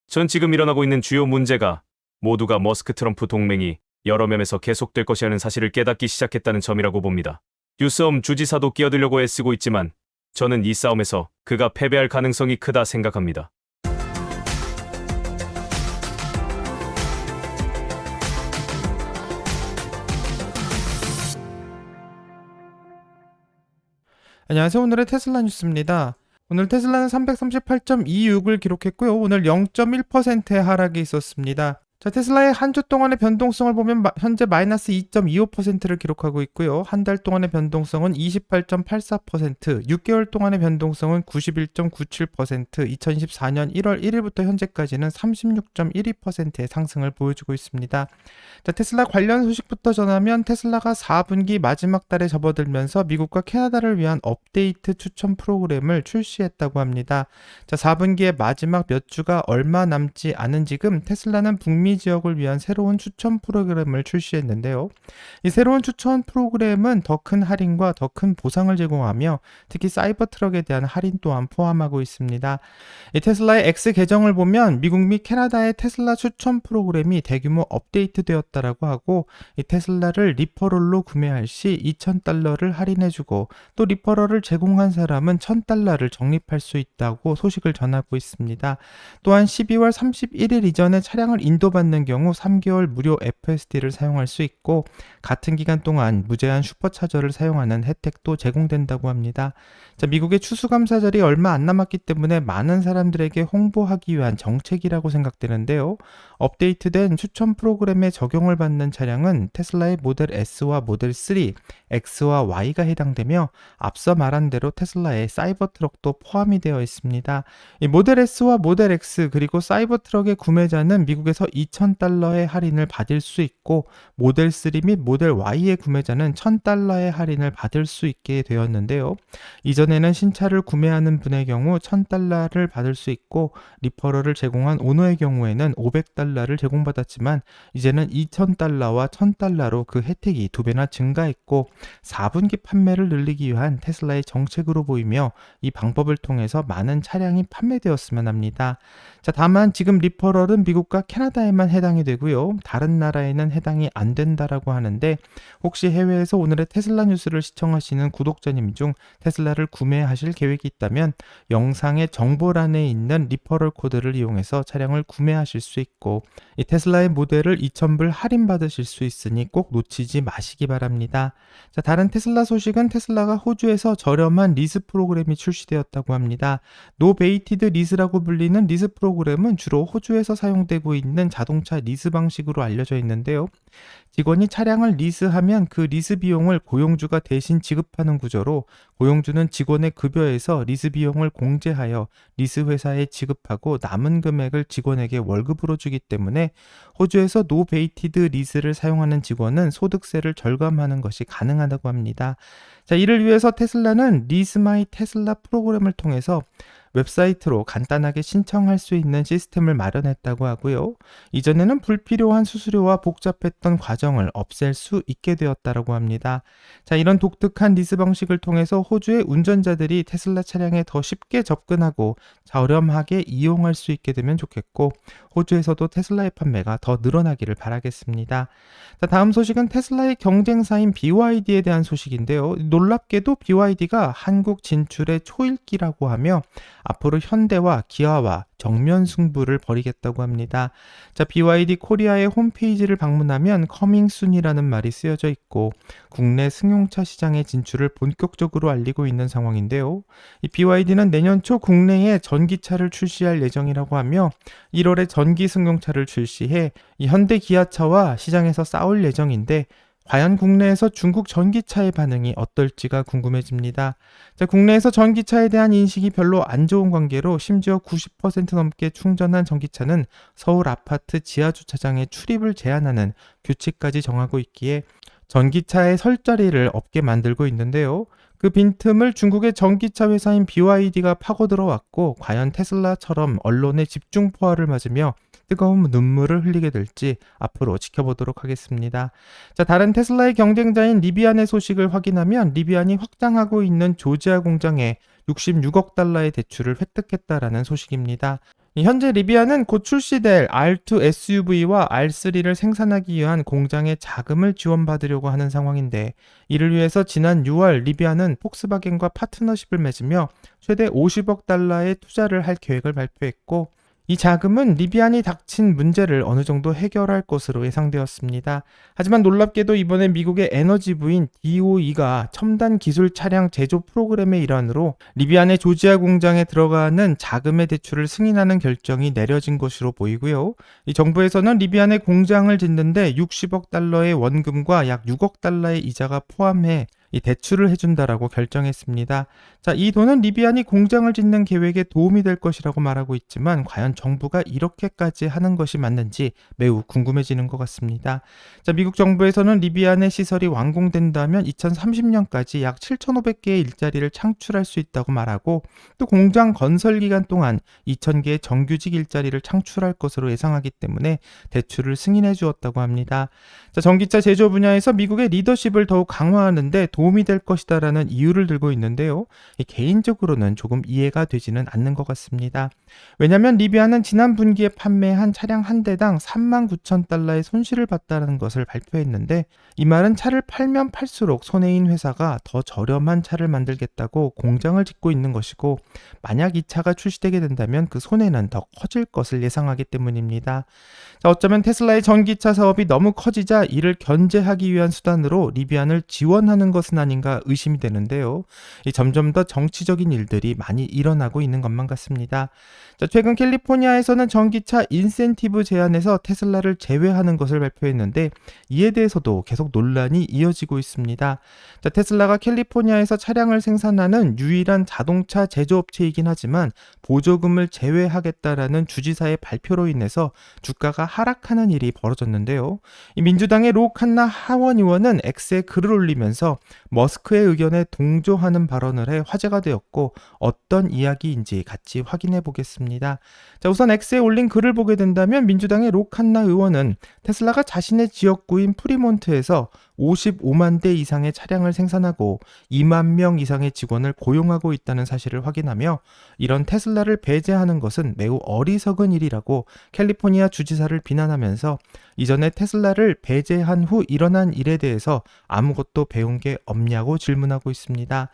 전 지금 일어나고 있는 주요 문제가 모두가 머스크 트럼프 동맹이 여러 면에서 계속될 것이라는 사실을 깨닫기 시작했다는 점이라고 봅니다. 뉴섬 주지사도 끼어들려고 애쓰고 있지만 저는 이 싸움에서 그가 패배할 가능성이 크다 생각합니다. 안녕하세요. 오늘의 테슬라 뉴스입니다. 오늘 테슬라는 338.26을 기록했고요. 오늘 0.1%의 하락이 있었습니다. 자, 테슬라의 한 주 동안의 변동성을 보면 현재 마이너스 2.25%를 기록하고 있고요. 한 달 동안의 변동성은 28.84%, 6개월 동안의 변동성은 91.97%, 2024년 1월 1일부터 현재까지는 36.12%의 상승을 보여주고 있습니다. 자, 테슬라 관련 소식부터 전하면 테슬라가 4분기 마지막 달에 접어들면서 미국과 캐나다를 위한 업데이트 추천 프로그램을 출시했다고 합니다. 자, 4분기의 마지막 몇 주가 얼마 남지 않은 지금 테슬라는 북미 지역을 위한 새로운 추천 프로그램을 출시했는데요. 이 새로운 추천 프로그램은 더 큰 할인과 더 큰 보상을 제공하며 특히 사이버 트럭에 대한 할인 또한 포함하고 있습니다. 이 테슬라의 X 계정을 보면 미국 및 캐나다의 테슬라 추천 프로그램이 대규모 업데이트되었다라고 하고 이 테슬라를 리퍼럴로 구매할 시 $2,000를 할인해주고 또 리퍼럴을 제공한 사람은 $1,000를 적립할 수 있다고 소식을 전하고 있습니다. 또한 12월 31일 이전에 차량을 인도받는 경우 3개월 무료 FSD를 사용할 수 있고 같은 기간 동안 무제한 슈퍼차저를 사용하는 혜택도 제공된다고 합니다. 자, 미국의 추수감사절이 얼마 안 남았기 때문에 많은 사람들에게 홍보하기 위한 정책이라고 생각되는데요. 업데이트된 추천 프로그램에 적용을 받는 차량은 테슬라의 모델 S와 모델 3, X와 Y가 해당되며 앞서 말한 대로 테슬라의 사이버 트럭도 포함이 되어 있습니다. 이 모델 S와 모델 X 그리고 사이버 트럭의 구매자는 미국에서 $2,000의 할인을 받을 수 있고 모델 3 및 모델 Y의 구매자는 $1,000의 할인을 받을 수 있게 되었는데요. 이전에는 신차를 구매하는 분의 경우 $1,000를 받을 수 있고 리퍼럴을 제공한 오너의 경우에는 $500를 제공받았지만 이제는 $2,000와 $1,000로 그 혜택이 2배나 증가했고 4분기 판매를 늘리기 위한 테슬라의 정책으로 보이며 이 방법을 통해서 많은 차량이 판매되었으면 합니다. 자, 다만 지금 리퍼럴은 미국과 캐나다에만 해당이 되고요. 다른 나라에는 해당이 안 된다라고 하는데 혹시 해외에서 오늘의 테슬라 뉴스를 시청하시는 구독자님 중 테슬라를 구매하실 계획이 있다면 영상의 정보란에 있는 리퍼럴 코드를 이용해서 차량을 구매하실 수 있고 이 테슬라의 모델을 $2,000 할인받으실 수 있으니 꼭 놓치지 마시기 바랍니다. 자, 다른 테슬라 소식은 테슬라가 호주에서 저렴한 리스 프로그램이 출시되었다고 합니다. 노베이티드 리스라고 불리는 리스 프로그램은 주로 호주에서 사용되고 있는 자동차 리스 방식으로 알려져 있는데요. 직원이 차량을 리스하면 그 리스 비용을 고용주가 대신 지급하는 구조로 고용주는 직원의 급여에서 리스 비용을 공제하여 리스 회사에 지급하고 남은 금액을 직원에게 월급으로 주기 때문에 호주에서 노베이티드 리스를 사용하는 직원은 소득세를 절감하는 것이 가능하다고 합니다. 자, 이를 위해서 테슬라는 리스 마이 테슬라 프로그램을 통해서 웹사이트로 간단하게 신청할 수 있는 시스템을 마련했다고 하고요. 이전에는 불필요한 수수료와 복잡했던 과정을 없앨 수 있게 되었다고 합니다. 자, 이런 독특한 리스 방식을 통해서 호주의 운전자들이 테슬라 차량에 더 쉽게 접근하고 저렴하게 이용할 수 있게 되면 좋겠고 호주에서도 테슬라의 판매가 더 늘어나기를 바라겠습니다. 자, 다음 소식은 테슬라의 경쟁사인 BYD에 대한 소식인데요. 놀랍게도 BYD가 한국 진출의 초읽기라고 하며 앞으로 현대와 기아와 정면 승부를 벌이겠다고 합니다. 자, BYD 코리아의 홈페이지를 방문하면 커밍순이라는 말이 쓰여져 있고 국내 승용차 시장의 진출을 본격적으로 알리고 있는 상황인데요. 이 BYD는 내년 초 국내에 전기차를 출시할 예정이라고 하며 1월에 전기 승용차를 출시해 이 현대 기아차와 시장에서 싸울 예정인데 과연 국내에서 중국 전기차의 반응이 어떨지가 궁금해집니다. 자, 국내에서 전기차에 대한 인식이 별로 안 좋은 관계로 심지어 90% 넘게 충전한 전기차는 서울 아파트 지하주차장에 출입을 제한하는 규칙까지 정하고 있기에 전기차의 설 자리를 없게 만들고 있는데요. 그 빈틈을 중국의 전기차 회사인 BYD가 파고들어왔고 과연 테슬라처럼 언론의 집중 포화를 맞으며 뜨거운 눈물을 흘리게 될지 앞으로 지켜보도록 하겠습니다. 자, 다른 테슬라의 경쟁자인 리비안의 소식을 확인하면 리비안이 확장하고 있는 조지아 공장에 $66억 대출을 획득했다라는 소식입니다. 현재 리비아는 곧 출시될 R2 SUV와 R3를 생산하기 위한 공장의 자금을 지원받으려고 하는 상황인데, 이를 위해서 지난 6월 리비아는 폭스바겐과 파트너십을 맺으며 최대 50억 달러의 투자를 할 계획을 발표했고, 이 자금은 리비안이 닥친 문제를 어느 정도 해결할 것으로 예상되었습니다. 하지만 놀랍게도 이번에 미국의 에너지부인 DOE가 첨단 기술 차량 제조 프로그램의 일환으로 리비안의 조지아 공장에 들어가는 자금의 대출을 승인하는 결정이 내려진 것으로 보이고요. 이 정부에서는 리비안의 공장을 짓는데 60억 달러의 원금과 약 6억 달러의 이자가 포함해 이 대출을 해준다라고 결정했습니다. 자, 이 돈은 리비안이 공장을 짓는 계획에 도움이 될 것이라고 말하고 있지만 과연 정부가 이렇게까지 하는 것이 맞는지 매우 궁금해지는 것 같습니다. 자, 미국 정부에서는 리비안의 시설이 완공된다면 2030년까지 약 7,500개의 일자리를 창출할 수 있다고 말하고, 또 공장 건설 기간 동안 2,000개의 정규직 일자리를 창출할 것으로 예상하기 때문에 대출을 승인해 주었다고 합니다. 자, 전기차 제조 분야에서 미국의 리더십을 더욱 강화하는데 도움이 될 것이다라는 이유를 들고 있는데요. 개인적으로는 조금 이해가 되지는 않는 것 같습니다. 왜냐하면 리비아는 지난 분기에 판매한 차량 한 대당 39,000달러의 손실을 봤다는 것을 발표했는데, 이 말은 차를 팔면 팔수록 손해인 회사가 더 저렴한 차를 만들겠다고 공장을 짓고 있는 것이고, 만약 이 차가 출시되게 된다면 그 손해는 더 커질 것을 예상하기 때문입니다. 자, 어쩌면 테슬라의 전기차 사업이 너무 커지자 이를 견제하기 위한 수단으로 리비안을 지원하는 것은 아닌가 의심이 되는데요. 점점 더 정치적인 일들이 많이 일어나고 있는 것만 같습니다. 자, 최근 캘리포니아에서는 전기차 인센티브 제한에서 테슬라를 제외하는 것을 발표했는데, 이에 대해서도 계속 논란이 이어지고 있습니다. 자, 테슬라가 캘리포니아에서 차량을 생산하는 유일한 자동차 제조업체이긴 하지만 보조금을 제외하겠다라는 주지사의 발표로 인해서 주가가 하락하는 일이 벌어졌는데요. 이 민주당의 로 칸나 하원 의원은 X에 글을 올리면서 머스크의 의견에 동조하는 발언을 해 화제가 되었고, 어떤 이야기인지 같이 확인해 보겠습니다. 자, 우선 X에 올린 글을 보게 된다면 민주당의 로 칸나 의원은 테슬라가 자신의 지역구인 프리몬트에서 55만 대 이상의 차량을 생산하고 2만 명 이상의 직원을 고용하고 있다는 사실을 확인하며, 이런 테슬라를 배제하는 것은 매우 어리석은 일이라고 캘리포니아 주지사를 비난하면서 이전에 테슬라를 배제한 후 일어난 일에 대해서 아무것도 배운 게 없냐고 질문하고 있습니다.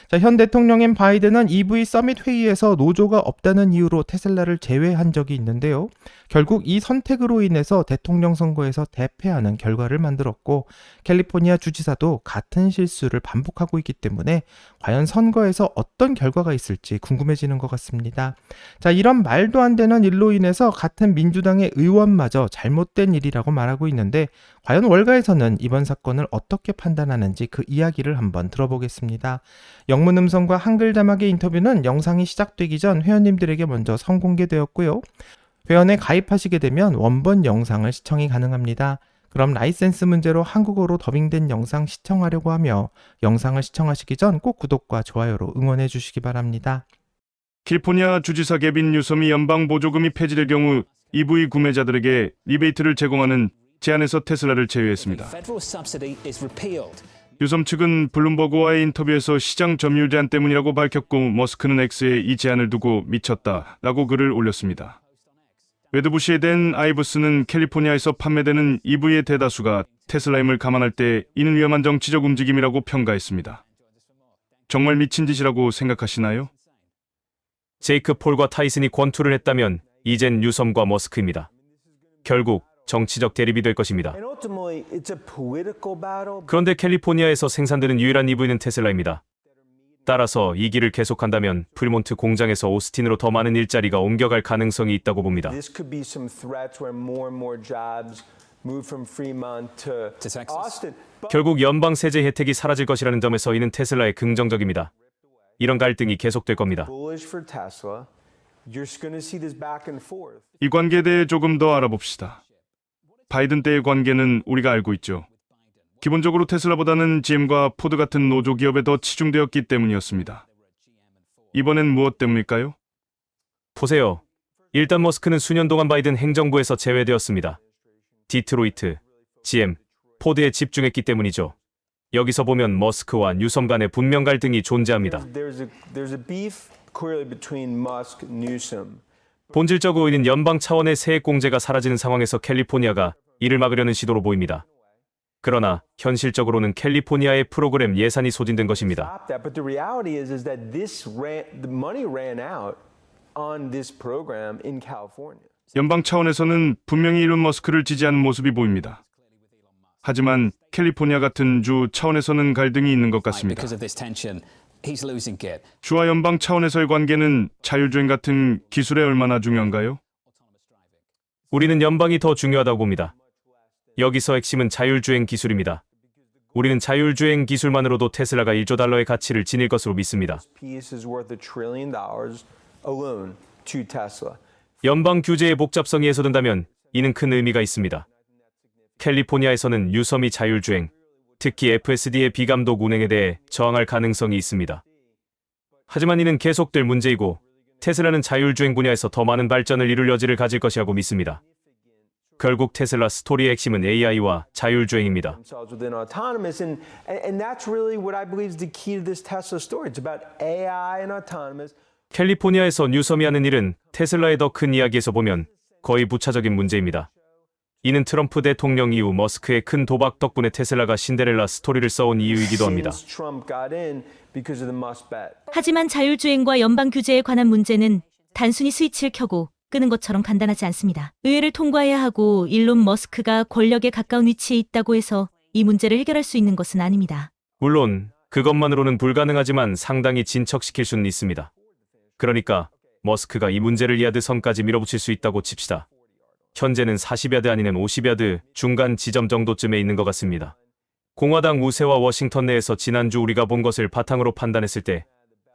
자, 현 대통령인 바이든은 EV 서밋 회의에서 노조가 없다는 이유로 테슬라를 제외한 적이 있는데요. 결국 이 선택으로 인해서 대통령 선거에서 대패하는 결과를 만들었고, 캘리포니아 주지사도 같은 실수를 반복하고 있기 때문에 과연 선거에서 어떤 결과가 있을지 궁금해지는 것 같습니다. 자, 이런 말도 안 되는 일로 인해서 같은 민주당의 의원마저 잘못된 일이라고 말하고 있는데, 과연 월가에서는 이번 사건을 어떻게 판단하는지 그 이야기를 한번 들어보겠습니다. 영문 음성과 한글 자막의 인터뷰는 영상이 시작되기 전 회원님들에게 먼저 선공개되었고요. 회원에 가입하시게 되면 원본 영상을 시청이 가능합니다. 그럼 라이센스 문제로 한국어로 더빙된 영상 시청하려고 하며, 영상을 시청하시기 전 꼭 구독과 좋아요로 응원해 주시기 바랍니다. 캘리포니아 주지사 게빈 뉴섬이 연방 보조금이 폐지될 경우 EV 구매자들에게 리베이트를 제공하는 제안에서 테슬라를 제외했습니다. 뉴섬 측은 블룸버그와의 인터뷰에서 시장 점유율 제한 때문이라고 밝혔고, 머스크는 X에 이 제안을 두고 미쳤다라고 글을 올렸습니다. 웨드부시에 댄 아이브스는 캘리포니아에서 판매되는 EV의 대다수가 테슬라임을 감안할 때 이는 위험한 정치적 움직임이라고 평가했습니다. 정말 미친 짓이라고 생각하시나요? 제이크 폴과 타이슨이 권투를 했다면 이젠 뉴섬과 머스크입니다. 결국 정치적 대립이 될 것입니다. 그런데 캘리포니아에서 생산되는 유일한 EV는 테슬라입니다. 따라서 이 길을 계속한다면 프리몬트 공장에서 오스틴으로 더 많은 일자리가 옮겨갈 가능성이 있다고 봅니다. 결국 연방 세제 혜택이 사라질 것이라는 점에서 이는 테슬라에 긍정적입니다. 이런 갈등이 계속될 겁니다. 이 관계에 대해 조금 더 알아봅시다. 바이든 때의 관계는 우리가 알고 있죠. 기본적으로 테슬라보다는 GM과 포드 같은 노조 기업에 더 치중되었기 때문이었습니다. 이번엔 무엇 때문일까요? 보세요. 일단 머스크는 수년 동안 바이든 행정부에서 제외되었습니다. 디트로이트, GM, 포드에 집중했기 때문이죠. 여기서 보면 머스크와 뉴섬 간의 분명 갈등이 존재합니다. 본질적 의의는 연방 차원의 세액공제가 사라지는 상황에서 캘리포니아가 이를 막으려는 시도로 보입니다. 그러나 현실적으로는 캘리포니아의 프로그램 예산이 소진된 것입니다. stop that. But the reality is that the money ran out on this program in California. 연방 차원에서는 분명히 일론 머스크를 지지하는 모습이 보입니다. 하지만 캘리포니아 같은 주 차원에서는 갈등이 있는 것 같습니다. Because of this tension, he's losing it. 주와 연방 차원에서의 관계는 자율주행 같은 기술에 얼마나 중요한가요? 우리는 연방이 더 중요하다고 봅니다. 여기서 핵심은 자율주행 기술입니다. 우리는 자율주행 기술만으로도 테슬라가 1조 달러의 가치를 지닐 것으로 믿습니다. Piece is worth $1 trillion alone to Tesla. 연방 규제의 복잡성이 해소된다면 이는 큰 의미가 있습니다. 캘리포니아에서는 유섬이 자율주행, 특히 FSD의 비감독 운행에 대해 저항할 가능성이 있습니다. 하지만 이는 계속될 문제이고 테슬라는 자율주행 분야에서 더 많은 발전을 이룰 여지를 가질 것이라고 믿습니다. 결국 테슬라 스토리의 핵심은 AI와 자율주행입니다. Themselves within autonomous, and that's really what I believe is the key to this Tesla story. It's about AI and autonomous. 캘리포니아에서 뉴섬이 하는 일은 테슬라의 더 큰 이야기에서 보면 거의 부차적인 문제입니다. 이는 트럼프 대통령 이후 머스크의 큰 도박 덕분에 테슬라가 신데렐라 스토리를 써온 이유이기도 합니다. Since Trump got in because of the Musk bet. 하지만 자율주행과 연방 규제에 관한 문제는 단순히 스위치를 켜고 끄는 것처럼 간단하지 않습니다. 의회를 통과해야 하고 일론 머스크가 권력에 가까운 위치에 있다고 해서 이 문제를 해결할 수 있는 것은 아닙니다. 물론 그것만으로는 불가능하지만 상당히 진척시킬 수는 있습니다. 그러니까 머스크가 이 문제를 야드 선까지 밀어붙일 수 있다고 칩시다. 현재는 40야드 아니면 50야드 중간 지점 정도쯤에 있는 것 같습니다. 공화당 우세와 워싱턴 내에서 지난주 우리가 본 것을 바탕으로 판단했을 때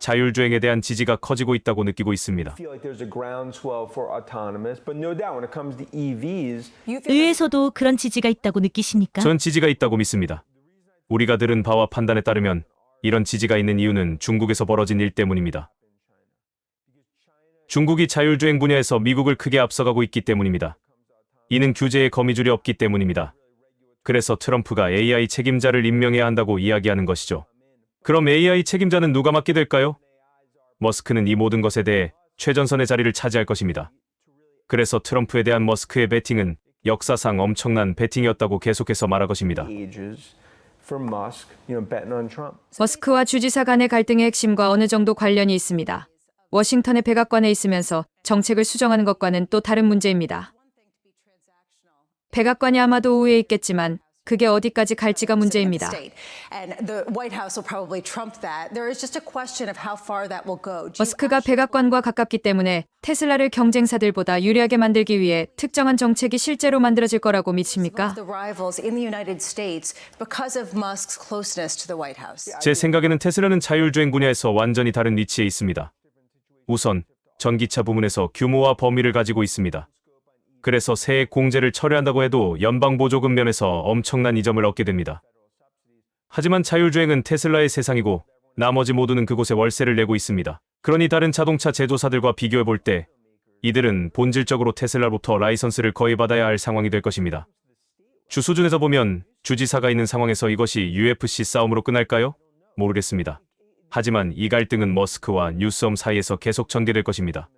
자율주행에 대한 지지가 커지고 있다고 느끼고 있습니다. I feel like there's a groundswell for autonomous, but no doubt when it comes to EVs, 의회에서도 그런 지지가 있다고 느끼십니까? 전 지지가 있다고 믿습니다. 우리가 들은 바와 판단에 따르면 이런 지지가 있는 이유는 중국에서 벌어진 일 때문입니다. 중국이 자율주행 분야에서 미국을 크게 앞서가고 있기 때문입니다. 이는 규제의 거미줄이 없기 때문입니다. 그래서 트럼프가 AI 책임자를 임명해야 한다고 이야기하는 것이죠. 그럼 AI 책임자는 누가 맡게 될까요? 머스크는 이 모든 것에 대해 최전선의 자리를 차지할 것입니다. 그래서 트럼프에 대한 머스크의 배팅은 역사상 엄청난 배팅이었다고 계속해서 말할 것입니다. ages for Musk, betting on Trump. 머스크와 주지사 간의 갈등의 핵심과 어느 정도 관련이 있습니다. 워싱턴의 백악관에 있으면서 정책을 수정하는 것과는 또 다른 문제입니다. 백악관이 아마도 우위에 있겠지만 그게 어디까지 갈지가 문제입니다. 머스크가 백악관과 가깝기 때문에 테슬라를 경쟁사들보다 유리하게 만들기 위해 특정한 정책이 실제로 만들어질 거라고 믿습니까? 제 생각에는 테슬라는 자율주행 분야에서 완전히 다른 위치에 있습니다. 우선 전기차 부문에서 규모와 범위를 가지고 있습니다. 그래서 세액 공제를 철회한다고 해도 연방 보조금 면에서 엄청난 이점을 얻게 됩니다. 하지만 자율주행은 테슬라의 세상이고 나머지 모두는 그곳에 월세를 내고 있습니다. 그러니 다른 자동차 제조사들과 비교해 볼 때 이들은 본질적으로 테슬라로부터 라이선스를 거의 받아야 할 상황이 될 것입니다. 주 수준에서 보면 주지사가 있는 상황에서 이것이 UFC 싸움으로 끝날까요? 모르겠습니다. 하지만 이 갈등은 머스크와 뉴섬 사이에서 계속 전개될 것입니다.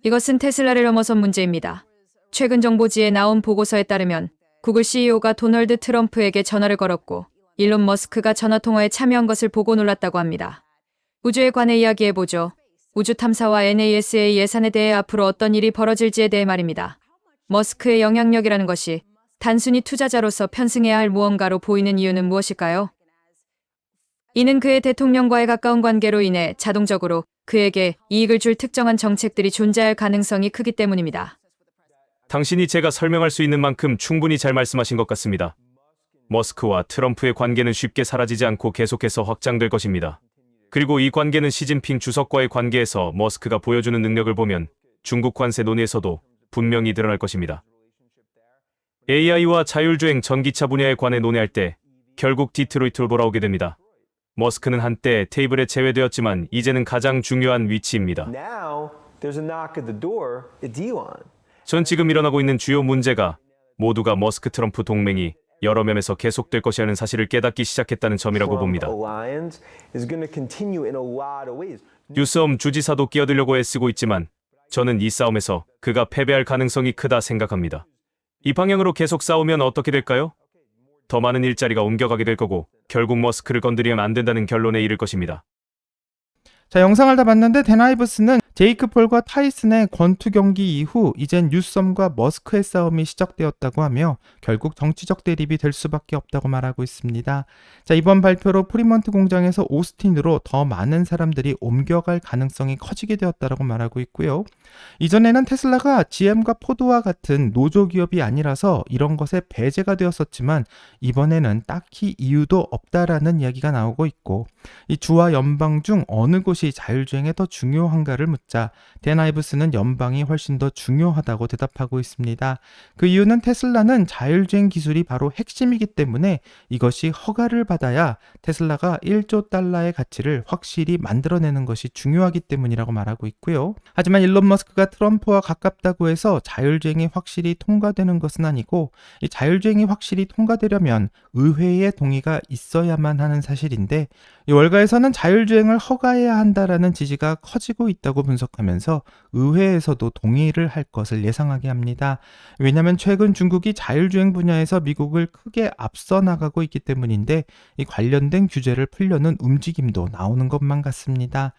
이것은 테슬라를 넘어선 문제입니다. 최근 정보지에 나온 보고서에 따르면 구글 CEO가 도널드 트럼프에게 전화를 걸었고 일론 머스크가 전화통화에 참여한 것을 보고 놀랐다고 합니다. 우주에 관해 이야기해보죠. 우주 탐사와 NASA의 예산에 대해 앞으로 어떤 일이 벌어질지에 대해 말입니다. 머스크의 영향력이라는 것이 단순히 투자자로서 편승해야 할 무언가로 보이는 이유는 무엇일까요? 이는 그의 대통령과의 가까운 관계로 인해 자동적으로 그에게 이익을 줄 특정한 정책들이 존재할 가능성이 크기 때문입니다. 당신이 제가 설명할 수 있는 만큼 충분히 잘 말씀하신 것 같습니다. 머스크와 트럼프의 관계는 쉽게 사라지지 않고 계속해서 확장될 것입니다. 그리고 이 관계는 시진핑 주석과의 관계에서 머스크가 보여주는 능력을 보면 중국 관세 논의에서도 분명히 드러날 것입니다. AI와 자율주행 전기차 분야에 관해 논의할 때 결국 디트로이트로 돌아오게 됩니다. 머스크는 한때 테이블에 제외되었지만 이제는 가장 중요한 위치입니다. Now there's a knock at the door. It's Elon. 전 지금 일어나고 있는 주요 문제가 모두가 머스크 트럼프 동맹이 여러 면에서 계속될 것이라는 사실을 깨닫기 시작했다는 점이라고 봅니다. Alliance is going to continue in a lot of ways. 뉴섬 주지사도 끼어들려고 애쓰고 있지만 저는 이 싸움에서 그가 패배할 가능성이 크다 생각합니다. 이 방향으로 계속 싸우면 어떻게 될까요? 더 많은 일자리가 옮겨가게 될 거고 결국 머스크를 건드리면 안 된다는 결론에 이를 것입니다. 자, 영상을 다 봤는데 댄 아이브스는 제이크 폴과 타이슨의 권투 경기 이후 이젠 뉴섬과 머스크의 싸움이 시작되었다고 하며 결국 정치적 대립이 될 수밖에 없다고 말하고 있습니다. 자, 이번 발표로 프리먼트 공장에서 오스틴으로 더 많은 사람들이 옮겨갈 가능성이 커지게 되었다고 말하고 있고요. 이전에는 테슬라가 GM과 포드와 같은 노조 기업이 아니라서 이런 것에 배제가 되었었지만 이번에는 딱히 이유도 없다라는 이야기가 나오고 있고, 이 주와 연방 중 어느 곳이 자율주행에 더 중요한가를 묻자 댄 아이브스는 연방이 훨씬 더 중요하다고 대답하고 있습니다. 그 이유는 테슬라는 자율주행 기술이 바로 핵심이기 때문에 이것이 허가를 받아야 테슬라가 1조 달러의 가치를 확실히 만들어내는 것이 중요하기 때문이라고 말하고 있고요. 하지만 일론 머스크가 트럼프와 가깝다고 해서 자율주행이 확실히 통과되는 것은 아니고, 이 자율주행이 확실히 통과되려면 의회의 동의가 있어야만 하는 사실인데, 이 월가에서는 자율주행을 허가해야 한다라는 지지가 커지고 있다고 분석하면서 의회에서도 동의를 할 것을 예상하게 합니다. 왜냐하면 최근 중국이 자율주행 분야에서 미국을 크게 앞서 나가고 있기 때문인데 이 관련된 규제를 풀려는 움직임도 나오는 것만 같습니다.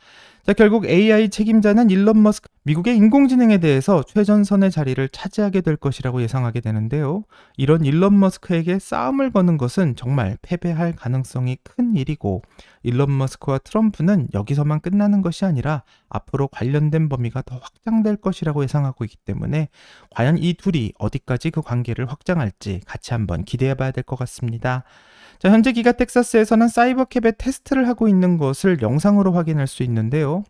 자, 결국 AI 책임자는 일론 머스크, 미국의 인공지능에 대해서 최전선의 자리를 차지하게 될 것이라고 예상하게 되는데요. 이런 일론 머스크에게 싸움을 거는 것은 정말 패배할 가능성이 큰 일이고, 일론 머스크와 트럼프는 여기서만 끝나는 것이 아니라 앞으로 관련된 범위가 더 확장될 것이라고 예상하고 있기 때문에 과연 이 둘이 어디까지 그 관계를 확장할지 같이 한번 기대해 봐야 될 것 같습니다. 자, 현재 기가 텍사스에서는 사이버캡의 테스트를 하고 있는 것을 영상으로 확인할 수 있는데요.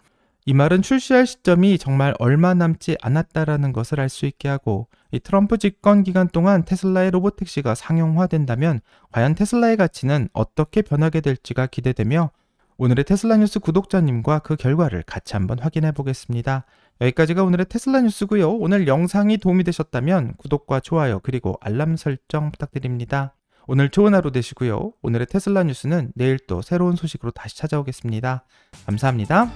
이 말은 출시할 시점이 정말 얼마 남지 않았다라는 것을 알 수 있게 하고, 이 트럼프 집권 기간 동안 테슬라의 로보택시가 상용화된다면 과연 테슬라의 가치는 어떻게 변하게 될지가 기대되며, 오늘의 테슬라 뉴스 구독자님과 그 결과를 같이 한번 확인해 보겠습니다. 여기까지가 오늘의 테슬라 뉴스고요. 오늘 영상이 도움이 되셨다면 구독과 좋아요 그리고 알람 설정 부탁드립니다. 오늘 좋은 하루 되시고요. 오늘의 테슬라 뉴스는 내일 또 새로운 소식으로 다시 찾아오겠습니다. 감사합니다.